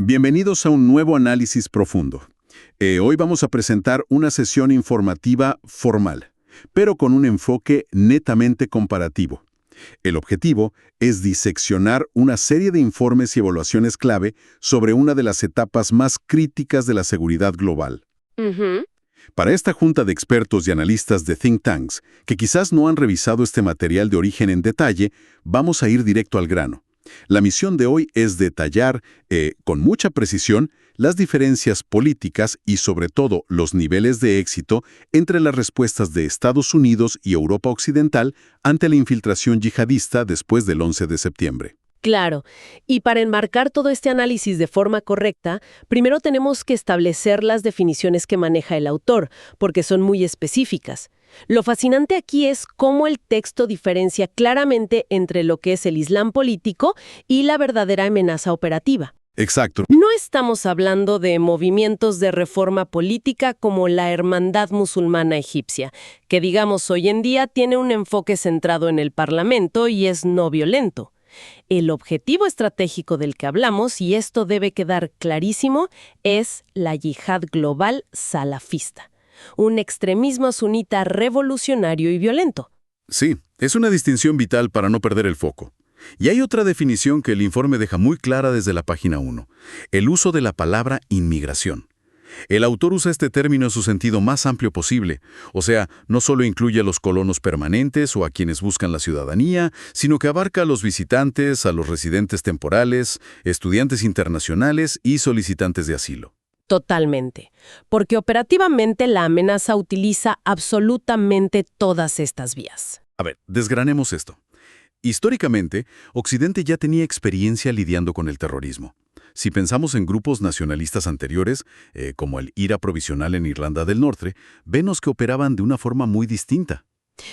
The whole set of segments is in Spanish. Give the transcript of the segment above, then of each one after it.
Bienvenidos a un nuevo análisis profundo. Hoy vamos a presentar una sesión informativa formal, pero con un enfoque netamente comparativo. El objetivo es diseccionar una serie de informes y evaluaciones clave sobre una de las etapas más críticas de la seguridad global. Ujú. Para esta junta de expertos y analistas de think tanks, que quizás no han revisado este material de origen en detalle, vamos a ir directo al grano. La misión de hoy es detallar, con mucha precisión, las diferencias políticas y sobre todo los niveles de éxito entre las respuestas de Estados Unidos y Europa Occidental ante la infiltración yihadista después del 11 de septiembre. Claro. Y para enmarcar todo este análisis de forma correcta, primero tenemos que establecer las definiciones que maneja el autor, porque son muy específicas. Lo fascinante aquí es cómo el texto diferencia claramente entre lo que es el Islam político y la verdadera amenaza operativa. Exacto. No estamos hablando de movimientos de reforma política como la Hermandad Musulmana Egipcia, que digamos hoy en día tiene un enfoque centrado en el Parlamento y es no violento. El objetivo estratégico del que hablamos, y esto debe quedar clarísimo, es la yihad global salafista, un extremismo sunita revolucionario y violento. Sí, es una distinción vital para no perder el foco. Y hay otra definición que el informe deja muy clara desde la página 1, el uso de la palabra inmigración. El autor usa este término en su sentido más amplio posible, o sea, no solo incluye a los colonos permanentes o a quienes buscan la ciudadanía, sino que abarca a los visitantes, a los residentes temporales, estudiantes internacionales y solicitantes de asilo. Totalmente, porque operativamente la amenaza utiliza absolutamente todas estas vías. A ver, desgranemos esto. Históricamente, Occidente ya tenía experiencia lidiando con el terrorismo. Si pensamos en grupos nacionalistas anteriores, como el IRA provisional en Irlanda del Norte, vemos que operaban de una forma muy distinta.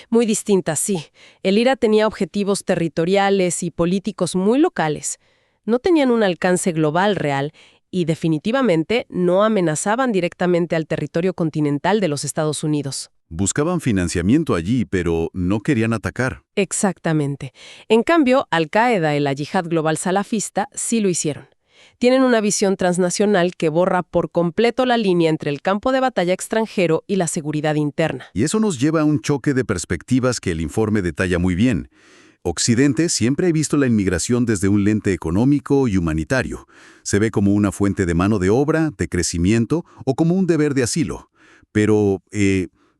Muy distinta, sí. El IRA tenía objetivos territoriales y políticos muy locales. No tenían un alcance global real y definitivamente no amenazaban directamente al territorio continental de los Estados Unidos. Buscaban financiamiento allí, pero no querían atacar. Exactamente. En cambio, Al-Qaeda y la yihad global salafista sí lo hicieron. Tienen una visión transnacional que borra por completo la línea entre el campo de batalla extranjero y la seguridad interna. Y eso nos lleva a un choque de perspectivas que el informe detalla muy bien. Occidente siempre ha visto la inmigración desde un lente económico y humanitario. Se ve como una fuente de mano de obra, de crecimiento o como un deber de asilo. Pero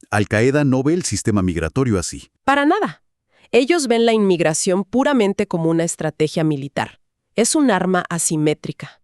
Al-Qaeda no ve el sistema migratorio así. Para nada. Ellos ven la inmigración puramente como una estrategia militar. Es un arma asimétrica.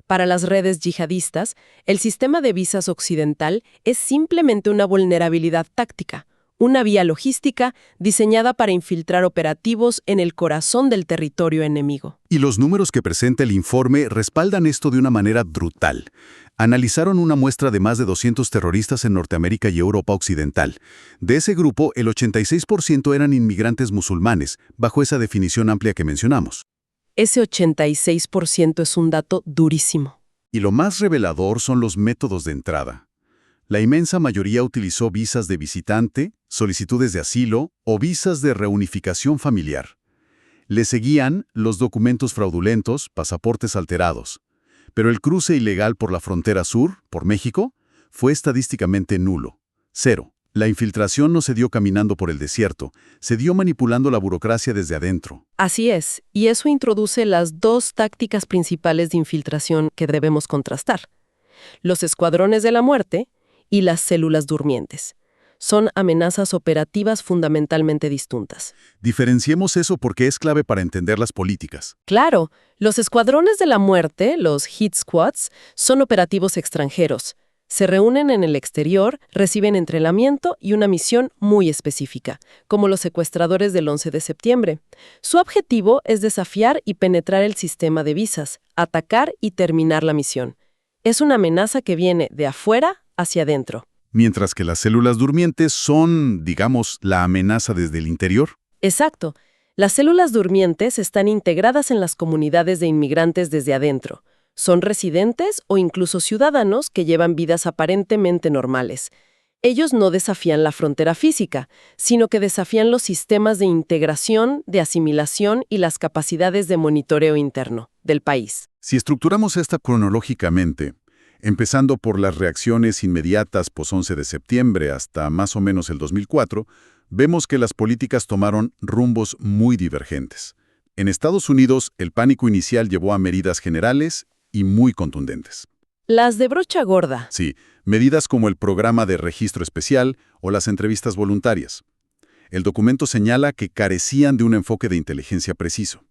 Para las redes yihadistas, el sistema de visas occidental es simplemente una vulnerabilidad táctica, una vía logística diseñada para infiltrar operativos en el corazón del territorio enemigo. Y los números que presenta el informe respaldan esto de una manera brutal. Analizaron una muestra de más de 200 terroristas en Norteamérica y Europa Occidental. De ese grupo, el 86% eran inmigrantes musulmanes, bajo esa definición amplia que mencionamos. Ese 86% es un dato durísimo. Y lo más revelador son los métodos de entrada. La inmensa mayoría utilizó visas de visitante, solicitudes de asilo o visas de reunificación familiar. Le seguían los documentos fraudulentos, pasaportes alterados. Pero el cruce ilegal por la frontera sur, por México, fue estadísticamente nulo. Cero. La infiltración no se dio caminando por el desierto, se dio manipulando la burocracia desde adentro. Así es, y eso introduce las dos tácticas principales de infiltración que debemos contrastar: los escuadrones de la muerte y las células durmientes. Son amenazas operativas fundamentalmente distintas. Diferenciemos eso porque es clave para entender las políticas. Claro, los escuadrones de la muerte, los hit squads, son operativos extranjeros. Se reúnen en el exterior, reciben entrenamiento y una misión muy específica, como los secuestradores del 11 de septiembre. Su objetivo es desafiar y penetrar el sistema de visas, atacar y terminar la misión. Es una amenaza que viene de afuera hacia adentro. Mientras que las células durmientes son, digamos, la amenaza desde el interior. Exacto. Las células durmientes están integradas en las comunidades de inmigrantes desde adentro. Son residentes o incluso ciudadanos que llevan vidas aparentemente normales. Ellos no desafían la frontera física, sino que desafían los sistemas de integración, de asimilación y las capacidades de monitoreo interno. del país. Si estructuramos esta cronológicamente, empezando por las reacciones inmediatas pos-11 de septiembre hasta más o menos el 2004, vemos que las políticas tomaron rumbos muy divergentes. En Estados Unidos, el pánico inicial llevó a medidas generales y muy contundentes. Las de brocha gorda. Sí, medidas como el programa de registro especial o las entrevistas voluntarias. El documento señala que carecían de un enfoque de inteligencia preciso.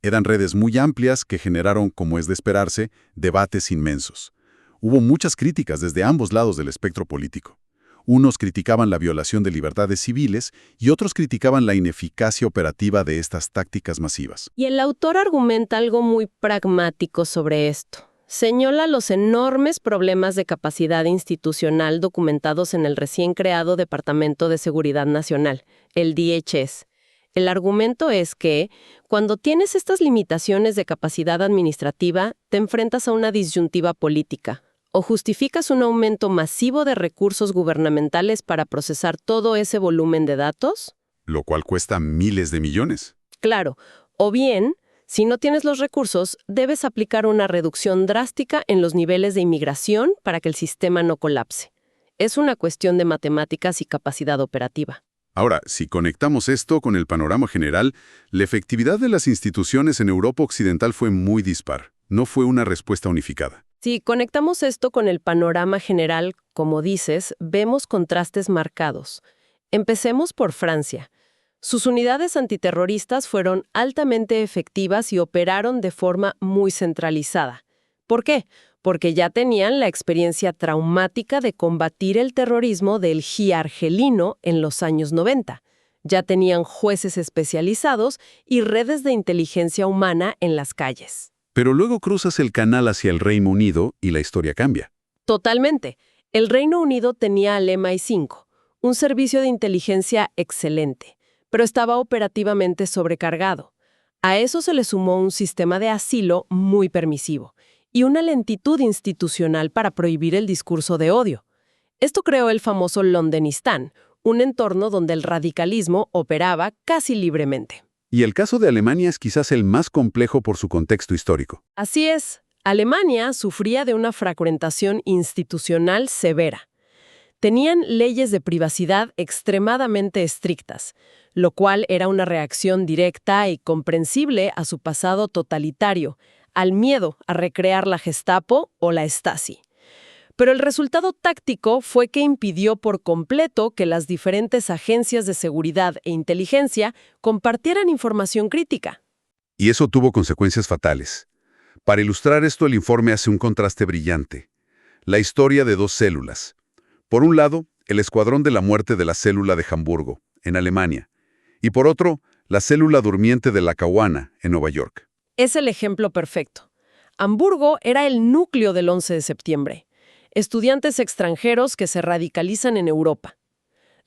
Eran redes muy amplias que generaron, como es de esperarse, debates inmensos. Hubo muchas críticas desde ambos lados del espectro político. Unos criticaban la violación de libertades civiles y otros criticaban la ineficacia operativa de estas tácticas masivas. Y el autor argumenta algo muy pragmático sobre esto. Señala los enormes problemas de capacidad institucional documentados en el recién creado Departamento de Seguridad Nacional, el DHS. El argumento es que, cuando tienes estas limitaciones de capacidad administrativa, te enfrentas a una disyuntiva política. O justificas un aumento masivo de recursos gubernamentales para procesar todo ese volumen de datos. Lo cual cuesta miles de millones. Claro. O bien, si no tienes los recursos, debes aplicar una reducción drástica en los niveles de inmigración para que el sistema no colapse. Es una cuestión de matemáticas y capacidad operativa. Ahora, si conectamos esto con el panorama general, la efectividad de las instituciones en Europa Occidental fue muy dispar. No fue una respuesta unificada. Si conectamos esto con el panorama general, como dices, vemos contrastes marcados. Empecemos por Francia. Sus unidades antiterroristas fueron altamente efectivas y operaron de forma muy centralizada. ¿Por qué? Porque ya tenían la experiencia traumática de combatir el terrorismo del GI argelino en los años 90. Ya tenían jueces especializados y redes de inteligencia humana en las calles. Pero luego cruzas el canal hacia el Reino Unido y la historia cambia. Totalmente. El Reino Unido tenía al MI5, un servicio de inteligencia excelente, pero estaba operativamente sobrecargado. A eso se le sumó un sistema de asilo muy permisivo y una lentitud institucional para prohibir el discurso de odio. Esto creó el famoso Londenistán, un entorno donde el radicalismo operaba casi libremente. Y el caso de Alemania es quizás el más complejo por su contexto histórico. Así es. Alemania sufría de una fragmentación institucional severa. Tenían leyes de privacidad extremadamente estrictas, lo cual era una reacción directa y comprensible a su pasado totalitario, al miedo a recrear la Gestapo o la Stasi. Pero el resultado táctico fue que impidió por completo que las diferentes agencias de seguridad e inteligencia compartieran información crítica. Y eso tuvo consecuencias fatales. Para ilustrar esto, el informe hace un contraste brillante. La historia de dos células. Por un lado, el Escuadrón de la Muerte de la Célula de Hamburgo, en Alemania. Y por otro, la Célula Durmiente de Lackawanna, en Nueva York. Es el ejemplo perfecto. Hamburgo era el núcleo del 11 de septiembre. Estudiantes extranjeros que se radicalizan en Europa.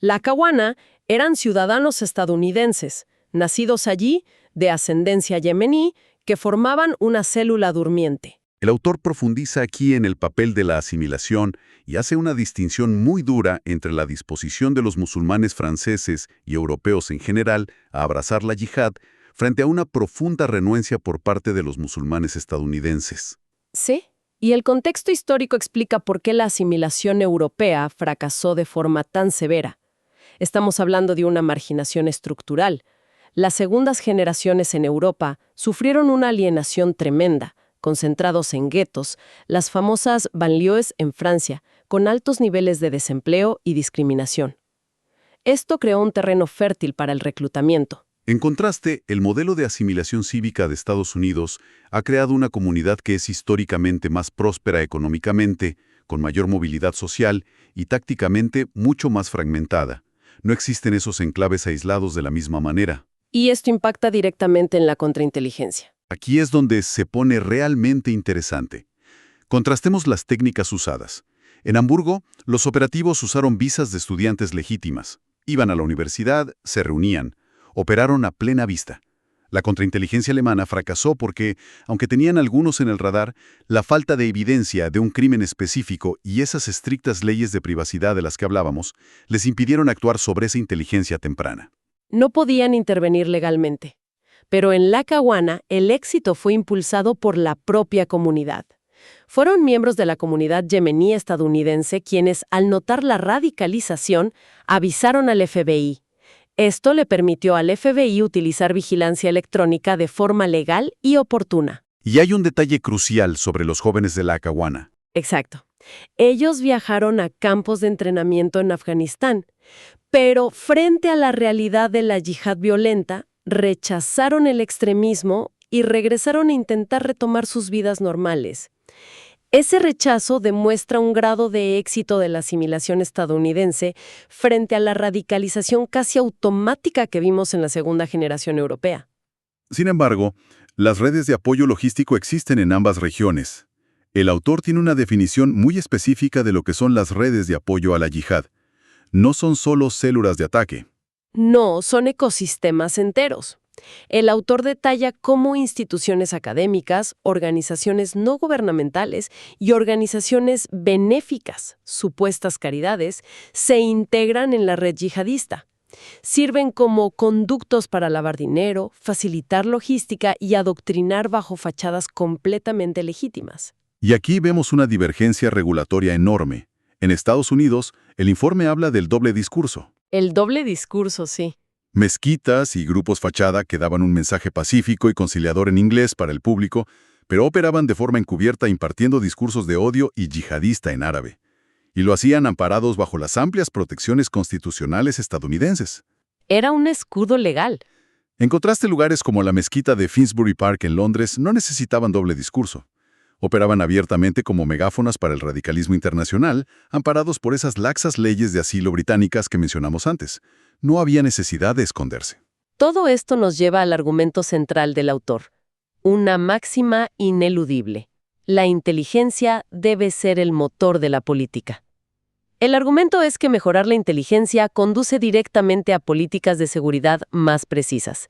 Lackawanna eran ciudadanos estadounidenses, nacidos allí, de ascendencia yemení, que formaban una célula durmiente. El autor profundiza aquí en el papel de la asimilación y hace una distinción muy dura entre la disposición de los musulmanes franceses y europeos en general a abrazar la yihad frente a una profunda renuencia por parte de los musulmanes estadounidenses. Sí. Y el contexto histórico explica por qué la asimilación europea fracasó de forma tan severa. Estamos hablando de una marginación estructural. Las segundas generaciones en Europa sufrieron una alienación tremenda, concentrados en guetos, las famosas banlieues en Francia, con altos niveles de desempleo y discriminación. Esto creó un terreno fértil para el reclutamiento. En contraste, el modelo de asimilación cívica de Estados Unidos ha creado una comunidad que es históricamente más próspera económicamente, con mayor movilidad social y tácticamente mucho más fragmentada. No existen esos enclaves aislados de la misma manera. Y esto impacta directamente en la contrainteligencia. Aquí es donde se pone realmente interesante. Contrastemos las técnicas usadas. En Hamburgo, los operativos usaron visas de estudiantes legítimas. Iban a la universidad, se reunían. Operaron a plena vista. La contrainteligencia alemana fracasó porque, aunque tenían algunos en el radar, la falta de evidencia de un crimen específico y esas estrictas leyes de privacidad de las que hablábamos, les impidieron actuar sobre esa inteligencia temprana. No podían intervenir legalmente. Pero en Lackawanna, el éxito fue impulsado por la propia comunidad. Fueron miembros de la comunidad yemení estadounidense quienes, al notar la radicalización, avisaron al FBI. Esto le permitió al FBI utilizar vigilancia electrónica de forma legal y oportuna. Y hay un detalle crucial sobre los jóvenes de Lackawanna. Exacto. Ellos viajaron a campos de entrenamiento en Afganistán, pero frente a la realidad de la yihad violenta, rechazaron el extremismo y regresaron a intentar retomar sus vidas normales. Ese rechazo demuestra un grado de éxito de la asimilación estadounidense frente a la radicalización casi automática que vimos en la segunda generación europea. Sin embargo, las redes de apoyo logístico existen en ambas regiones. El autor tiene una definición muy específica de lo que son las redes de apoyo a la yihad. No son solo células de ataque. No, son ecosistemas enteros. El autor detalla cómo instituciones académicas, organizaciones no gubernamentales y organizaciones benéficas, supuestas caridades, se integran en la red yihadista. Sirven como conductos para lavar dinero, facilitar logística y adoctrinar bajo fachadas completamente legítimas. Y aquí vemos una divergencia regulatoria enorme. En Estados Unidos, el informe habla del doble discurso. El doble discurso, sí. Mezquitas y grupos fachada que daban un mensaje pacífico y conciliador en inglés para el público, pero operaban de forma encubierta impartiendo discursos de odio y yihadista en árabe. Y lo hacían amparados bajo las amplias protecciones constitucionales estadounidenses. Era un escudo legal. En contraste, lugares como la mezquita de Finsbury Park en Londres no necesitaban doble discurso. Operaban abiertamente como megáfonas para el radicalismo internacional, amparados por esas laxas leyes de asilo británicas que mencionamos antes. No había necesidad de esconderse. Todo esto nos lleva al argumento central del autor. Una máxima ineludible. La inteligencia debe ser el motor de la política. El argumento es que mejorar la inteligencia conduce directamente a políticas de seguridad más precisas.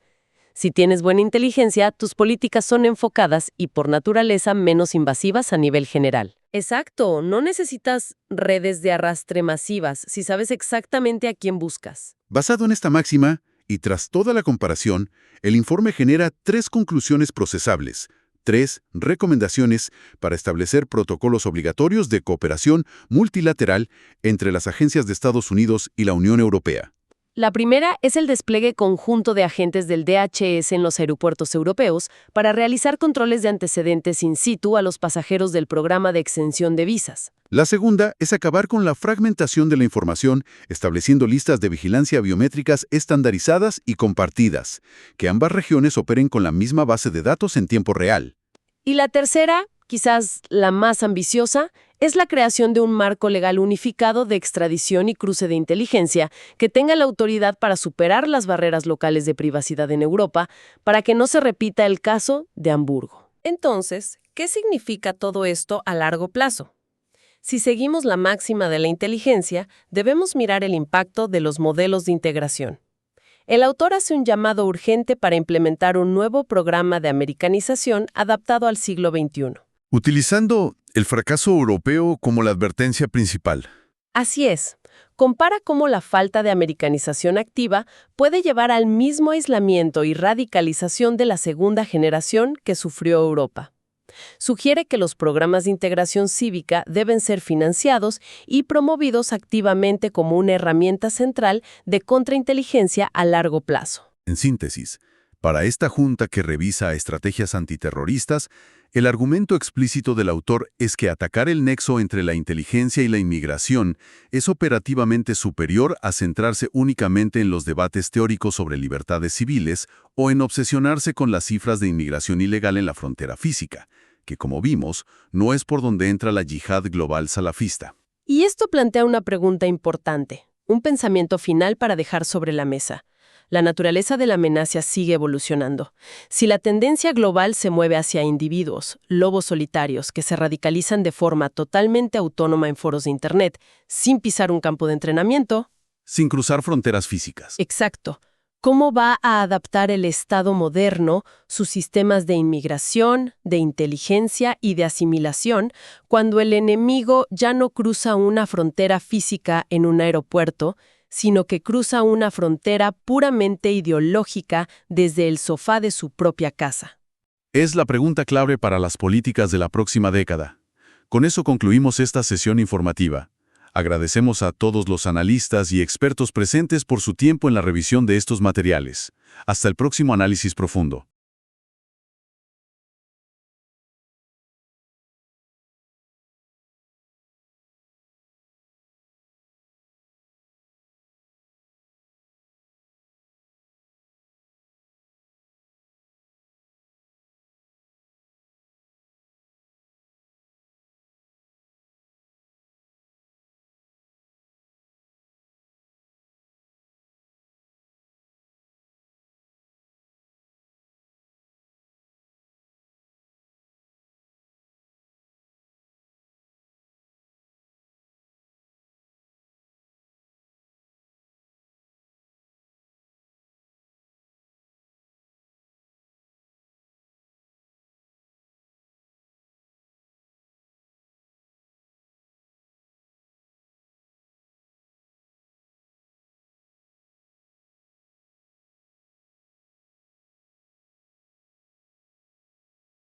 Si tienes buena inteligencia, tus políticas son enfocadas y, por naturaleza, menos invasivas a nivel general. Exacto, no necesitas redes de arrastre masivas si sabes exactamente a quién buscas. Basado en esta máxima, y tras toda la comparación, el informe genera 3 conclusiones procesables, 3 recomendaciones para establecer protocolos obligatorios de cooperación multilateral entre las agencias de Estados Unidos y la Unión Europea. La primera es el despliegue conjunto de agentes del DHS en los aeropuertos europeos para realizar controles de antecedentes in situ a los pasajeros del programa de exención de visas. La segunda es acabar con la fragmentación de la información, estableciendo listas de vigilancia biométricas estandarizadas y compartidas, que ambas regiones operen con la misma base de datos en tiempo real. Y la tercera, quizás la más ambiciosa, es la creación de un marco legal unificado de extradición y cruce de inteligencia que tenga la autoridad para superar las barreras locales de privacidad en Europa para que no se repita el caso de Hamburgo. Entonces, ¿qué significa todo esto a largo plazo? Si seguimos la máxima de la inteligencia, debemos mirar el impacto de los modelos de integración. El autor hace un llamado urgente para implementar un nuevo programa de americanización adaptado al siglo XXI. Utilizando el fracaso europeo como la advertencia principal. Así es. Compara cómo la falta de americanización activa puede llevar al mismo aislamiento y radicalización de la segunda generación que sufrió Europa. Sugiere que los programas de integración cívica deben ser financiados y promovidos activamente como una herramienta central de contrainteligencia a largo plazo. En síntesis, para esta junta que revisa estrategias antiterroristas, el argumento explícito del autor es que atacar el nexo entre la inteligencia y la inmigración es operativamente superior a centrarse únicamente en los debates teóricos sobre libertades civiles o en obsesionarse con las cifras de inmigración ilegal en la frontera física, que como vimos, no es por donde entra la yihad global salafista. Y esto plantea una pregunta importante, un pensamiento final para dejar sobre la mesa. La naturaleza de la amenaza sigue evolucionando. Si la tendencia global se mueve hacia individuos, lobos solitarios, que se radicalizan de forma totalmente autónoma en foros de Internet, sin pisar un campo de entrenamiento... Sin cruzar fronteras físicas. Exacto. ¿Cómo va a adaptar el Estado moderno sus sistemas de inmigración, de inteligencia y de asimilación cuando el enemigo ya no cruza una frontera física en un aeropuerto, sino que cruza una frontera puramente ideológica desde el sofá de su propia casa. Es la pregunta clave para las políticas de la próxima década. Con eso concluimos esta sesión informativa. Agradecemos a todos los analistas y expertos presentes por su tiempo en la revisión de estos materiales. Hasta el próximo análisis profundo.